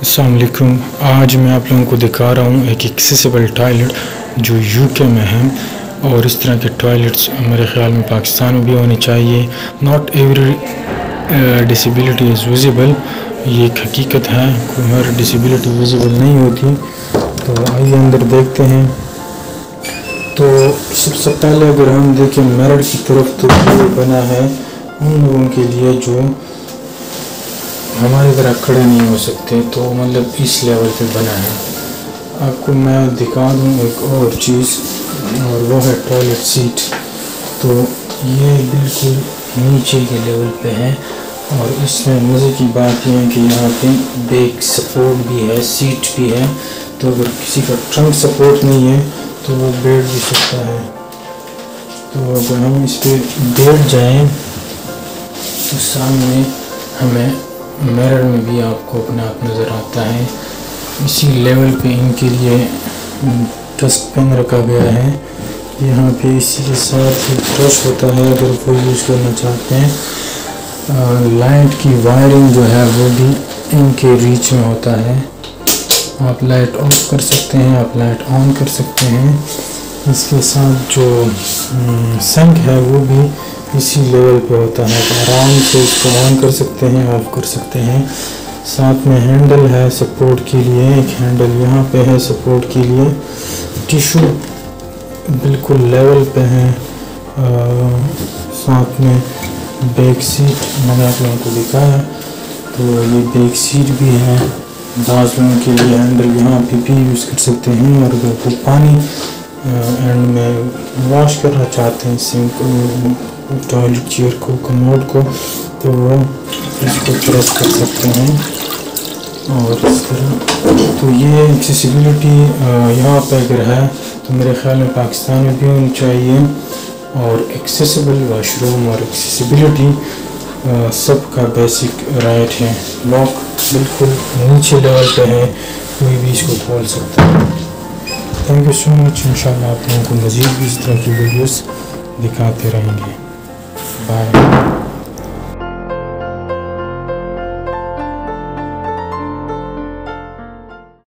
अस्सलाम वालेकुम। आज मैं आप लोगों को दिखा रहा हूँ एक एक्सेसिबल टॉयलेट जो यूके में है, और इस तरह के टॉयलेट्स मेरे ख़्याल में पाकिस्तान में भी होने चाहिए। Not every disability is visible, ये एक हकीकत है, कोई हर डिसेबिलिटी विजिबल नहीं होती। तो आइए अंदर देखते हैं। तो सबसे पहले अगर हम देखें मिरर की तरफ, तो ये बना है उन लोगों के लिए जो हमारी तरह खड़े नहीं हो सकते, तो मतलब इस लेवल पे बना है। आपको मैं दिखा दूँ एक और चीज़, और वो है टॉयलेट सीट। तो ये बिल्कुल नीचे के लेवल पे है, और इसमें मज़े की बात यह है कि यहाँ पे बैक सपोर्ट भी है, सीट भी है। तो अगर किसी का ट्रंक सपोर्ट नहीं है तो वो बैठ भी सकता है। तो अगर हम इस पर बैठ जाएं तो सामने हमें मिरर में भी आपको अपना आप नज़र आता है। इसी लेवल पे इनके लिए डस्टबिन रखा गया है यहाँ पे। इसी के साथ ही ब्रश होता है अगर कोई यूज़ करना चाहते हैं। लाइट की वायरिंग जो है वो भी इनके रीच में होता है। आप लाइट ऑफ कर सकते हैं, आप लाइट ऑन कर सकते हैं। इसके साथ जो सिंक है वो भी इसी लेवल पे होता है, तो आराम से इसको ऑन कर सकते हैं, ऑफ कर सकते हैं। साथ में हैंडल है सपोर्ट के लिए, एक हैंडल यहाँ पे है सपोर्ट के लिए। टिशू बिल्कुल लेवल पे है। साथ में बैक सीट मैंने आप लोगों को दिखाया, तो ये बैक सीट भी है। दास लोगों के लिए हैंडल यहाँ पे भी यूज़ कर सकते हैं, और अगर वो पानी एंड में वॉश करना चाहते हैं सिंक टॉयलेट चेयर को, कमोड को, तो वो इसको प्रेस कर सकते हैं। और इस तरह तो ये एक्सेसिबिलिटी यहाँ पे अगर है तो मेरे ख्याल में पाकिस्तान में भी होनी चाहिए। और एक्सेसिबल वाशरूम और एक्सेसिबिलिटी सबका बेसिक राइट है। लॉक बिल्कुल नीचे लेवल पे है, कोई भी इसको खोल सकता है। Thank you so much. इंशाल्लाह आप लोगों को मज़ीद भी इस तरह की वीडियोस दिखाते रहेंगे। बाय।